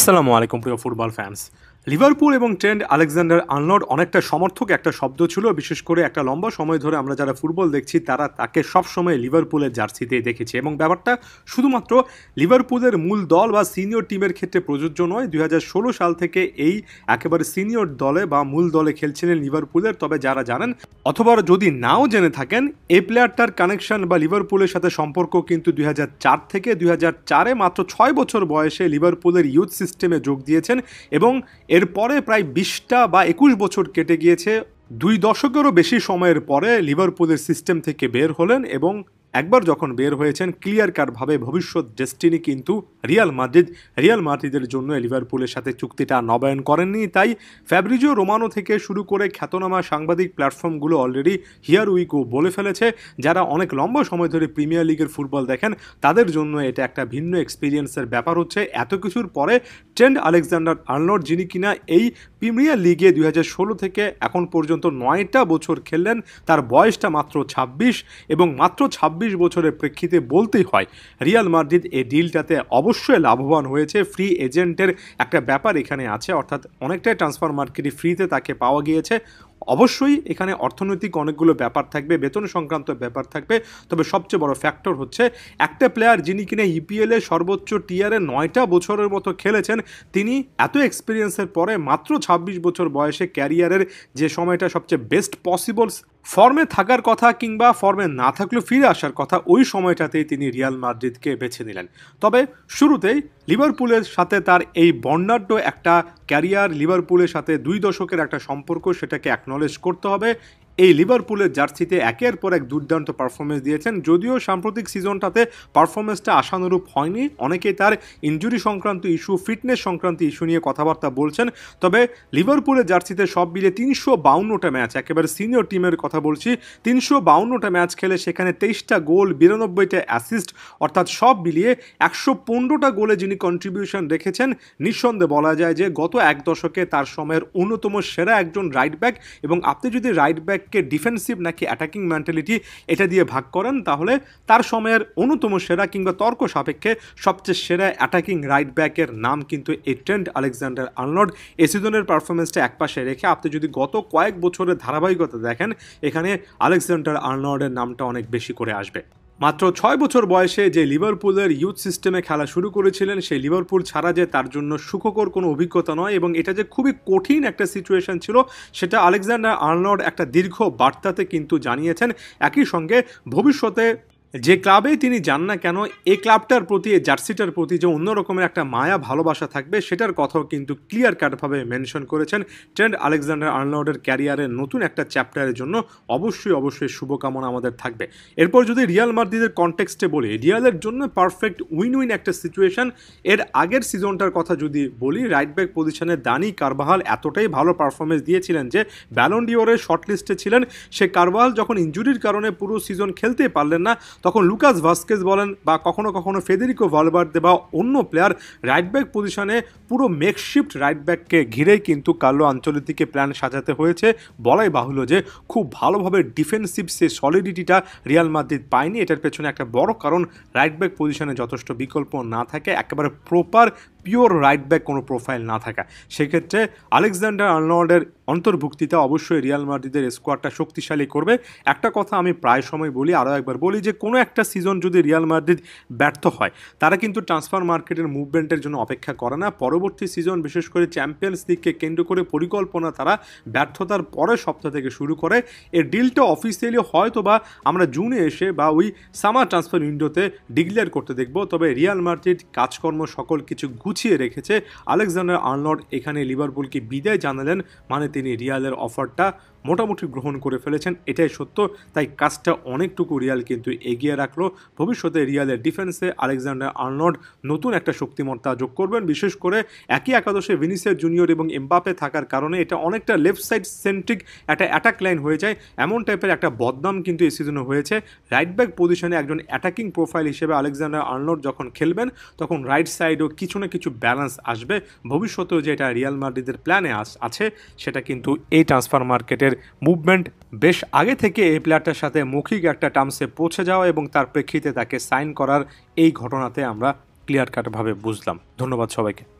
আসসালামু আলাইকুম প্রিয় ফুটবল ফ্যান্স। লিভারপুল এবং ট্রেন্ট আলেকজান্ডার আর্নল্ড অনেকটা সমর্থক একটা শব্দ ছিল, বিশেষ করে একটা লম্বা সময় ধরে আমরা যারা ফুটবল দেখছি তারা তাকে সবসময় লিভারপুলের জার্সিতেই দেখেছি এবং ব্যাপারটা শুধুমাত্র লিভারপুলের মূল দল বা সিনিয়র টিমের ক্ষেত্রে প্রযোজ্য নয়। 2016 সাল থেকে এই একেবারে সিনিয়র দলে বা মূল দলে খেলছিলেন লিভারপুলের। তবে যারা জানেন অথবা যদি নাও জেনে থাকেন, এই প্লেয়ারটার কানেকশন বা লিভারপুলের সাথে সম্পর্ক কিন্তু 2004 থেকে 2004-এ মাত্র 6 বছর বয়সে লিভারপুলের ইউথ সিস্টেমে যোগ দিয়েছেন এবং এরপরে প্রায় 20টা বা 21 বছর কেটে গিয়েছে। 2 দশকেরও বেশি সময়ের পরে লিভারপুলের সিস্টেম থেকে বের হলেন এবং একবার যখন বের হয়েছেন ক্লিয়ার কাটভাবে ভবিষ্যৎ ডেস্টিনি কিন্তু রিয়াল মাদ্রিদের জন্য লিভারপুলের সাথে চুক্তিটা নবায়ন করেননি। তাই ফ্যাব্রিজিও রোমানো থেকে শুরু করে খ্যাতনামা সাংবাদিক প্ল্যাটফর্মগুলো অলরেডি হিয়ার উই গো বলে ফেলেছে। যারা অনেক লম্বা সময় ধরে প্রিমিয়ার লিগের ফুটবল দেখেন তাদের জন্য এটা একটা ভিন্ন এক্সপিরিয়েন্সের ব্যাপার হচ্ছে। এত কিছুর পরে ট্রেন্ট আলেকজান্ডার আর্নল্ড, যিনি কিনা এই প্রিমিয়ার লিগে 2016 থেকে এখন পর্যন্ত 9টা বছর খেললেন, তার বয়সটা মাত্র 26 এবং মাত্র 26 বছরের প্রেক্ষিতে বলতেই হয় রিয়াল মাদ্রিদ এই ডিলটাতে অবশ্যই লাভবান হয়েছে। ফ্রি এজেন্টের একটা ব্যাপার এখানে আছে, অর্থাৎ অনেকটাই ট্রান্সফার মার্কেটে ফ্রিতে তাকে পাওয়া গিয়েছে। অবশ্যই এখানে অর্থনৈতিক অনেকগুলো ব্যাপার থাকবে, বেতন সংক্রান্ত ব্যাপার থাকবে, তবে সবচেয়ে বড় ফ্যাক্টর হচ্ছে একটা প্লেয়ার যিনি কিনা ইপিএলে সর্বোচ্চ টিয়ারে 9টা বছরের মতো খেলেছেন, তিনি এত এক্সপিরিয়েন্সের পরে মাত্র 26 বছর বয়সে ক্যারিয়ারের যে সময়টা সবচেয়ে বেস্ট পসিবল ফর্মে থাকার কথা কিংবা ফর্মে না থাকলেও ফিরে আসার কথা, ওই সময়টাতেই তিনি রিয়াল মাদ্রিদকে বেছে নিলেন। তবে শুরুতেই লিভারপুলের সাথে তার এই বর্ণাঢ্য একটা ক্যারিয়ার, লিভারপুলের সাথে 2 দশকের একটা সম্পর্ক, সেটাকে অ্যাকনলেজ করতে হবে। এই লিভারপুলের জার্সিতে একের পর এক দুর্দান্ত পারফরমেন্স দিয়েছেন, যদিও সাম্প্রতিক সিজনটাতে পারফরমেন্সটা আশানুরূপ হয়নি। অনেকেই তার ইনজুরি সংক্রান্ত ইস্যু, ফিটনেস সংক্রান্ত ইস্যু নিয়ে কথাবার্তা বলছেন। তবে লিভারপুলের জার্সিতে সব মিলিয়ে 352টা ম্যাচ, একেবারে সিনিয়র টিমের কথা বলছি, 352টা ম্যাচ খেলে সেখানে 23টা গোল, 92টা অ্যাসিস্ট, অর্থাৎ সব মিলিয়ে 115টা গোলে যিনি কন্ট্রিবিউশন রেখেছেন। নিঃসন্দেহে বলা যায় যে গত এক দশকে তার সময়ের অন্যতম সেরা একজন রাইট ব্যাক। এবং আপনি যদি রাইট ব্যাক ডিফেন্সিভ নাকি অ্যাটাকিং মেন্টালিটি এটা দিয়ে ভাগ করেন, তাহলে তার সময়ের অন্যতম সেরা কিংবা তর্ক সাপেক্ষে সবচেয়ে সেরা অ্যাটাকিং রাইট ব্যাকের নাম কিন্তু এই ট্রেন্ট আলেকজান্ডার আর্নল্ড। এই সিজনের পারফরমেন্সটা একপাশে রেখে আপনি যদি গত কয়েক বছরের ধারাবাহিকতা দেখেন, এখানে আলেকজান্ডার আর্নল্ডের নামটা অনেক বেশি করে আসবে। মাত্র 6 বছর বয়সে যে লিভারপুলের ইউথ সিস্টেমে খেলা শুরু করেছিলেন, সেই লিভারপুল ছাড়া যে তার জন্য সুখকর কোনো অভিজ্ঞতা নয় এবং এটা যে খুবই কঠিন একটা সিচুয়েশন ছিল, সেটা আলেকজান্ডার আর্নল্ড একটা দীর্ঘ বার্তাতে কিন্তু জানিয়েছেন। একই সঙ্গে ভবিষ্যতে যে ক্লাবেই তিনি যান না কেন, এই ক্লাবটার প্রতি, এই জার্সিটার প্রতি যে অন্য রকমের একটা মায়া ভালোবাসা থাকবে, সেটার কথাও কিন্তু ক্লিয়ার কাটভাবে মেনশন করেছেন। ট্রেন্ট আলেকজান্ডার আর্নল্ডের ক্যারিয়ারের নতুন একটা চ্যাপ্টারের জন্য অবশ্যই শুভকামনা আমাদের থাকবে। এরপর যদি রিয়াল মাদ্রিদের কনটেক্সটে বলি, রিয়ালের জন্য পারফেক্ট উইন একটা সিচুয়েশন। এর আগের সিজনটার কথা যদি বলি, রাইট ব্যাক পজিশনে দানি কারবাহাল এতটাই ভালো পারফরমেন্স দিয়েছিলেন যে ব্যালন ডিওরের শর্টলিস্টে ছিলেন। সে কারবাহাল যখন ইনজুরির কারণে পুরো সিজন খেলতেই পারলেন না, তখন লুকাস ভাস্কেজ বলেন বা কখনো কখনো ফেদেরিকো ভালভার্দে বা অন্য প্লেয়ার রাইট ব্যাক পজিশনে পুরো মেকশিফট রাইট ব্যাককে ঘিরেই কিন্তু কার্লো আনচেলত্তিকে প্ল্যান সাজাতে হয়েছে। বলাই বাহুল্য যে খুব ভালোভাবে ডিফেন্সিভ সে সলিডিটিটা রিয়াল মাদ্রিদ পায়নি। এটার পেছনে একটা বড় কারণ রাইট ব্যাক পজিশনে যথেষ্ট বিকল্প না থাকে, একেবারে প্রপার পিওর রাইট ব্যাক কোনো প্রোফাইল না থাকা। সেক্ষেত্রে আলেকজান্ডার আর্নল্ডের অন্তর্ভুক্তিটা অবশ্যই রিয়াল মাদ্রিদের স্কোয়াডটা শক্তিশালী করবে। একটা কথা আমি প্রায় সময় বলি, আরও একবার বলি, যে কোনো একটা সিজন যদি রিয়াল মাদ্রিদ ব্যর্থ হয়, তারা কিন্তু ট্রান্সফার মার্কেটের মুভমেন্টের জন্য অপেক্ষা করে না। পরবর্তী সিজন, বিশেষ করে চ্যাম্পিয়ন্স লিগকে কেন্দ্র করে পরিকল্পনা তারা ব্যর্থতার পরের সপ্তাহ থেকে শুরু করে। এর ডিলটা অফিসিয়ালি হয়তো বা আমরা জুনে এসে বা ওই সামার ট্রান্সফার উইন্ডোতে ডিক্লেয়ার করতে দেখব। তবে রিয়াল মাদ্রিদ কাজকর্ম সকল কিছু গুছিয়ে রেখেছে। আলেকজান্ডার আর্নল্ড এখানে লিভারপুলকে বিদায় জানালেন, মানে তিনি রিয়ালের অফারটা মোটামুটি গ্রহণ করে ফেলেছেন, এটাই সত্য। তাই কাজটা অনেকটুকু রিয়াল কিন্তু এগিয়ে রাখলো। ভবিষ্যতে রিয়ালের ডিফেন্সে আলেকজান্ডার আর্নল্ড নতুন একটা শক্তিমত্তা যোগ করবেন। বিশেষ করে একই একাদশে ভিনিসিয়াস জুনিয়র এবং এমবাপে থাকার কারণে এটা অনেকটা লেফট সাইড সেন্ট্রিক একটা অ্যাটাক লাইন হয়ে যায়। এমন টাইপের একটা বদনাম কিন্তু এই সিজনে হয়েছে। রাইট ব্যাক পজিশনে একজন অ্যাটাকিং প্রোফাইল হিসেবে আলেকজান্ডার আর্নল্ড যখন খেলবেন, তখন রাইট সাইডও কিছু না কিছু ব্যালেন্স আসবে। ভবিষ্যতেও যেটা রিয়াল মাদ্রিদের প্ল্যানে আছে, সেটা কিন্তু এই ট্রান্সফার মার্কেটের মুভমেন্ট বেশ আগে থেকে এই প্লেয়ারটার সাথে মৌখিক একটা টার্মসে পৌঁছে যাওয়া এবং তার প্রেক্ষিতে তাকে সাইন করার এই ঘটনাতে আমরা ক্লিয়ার কাটভাবে বুঝলাম। ধন্যবাদ সবাইকে।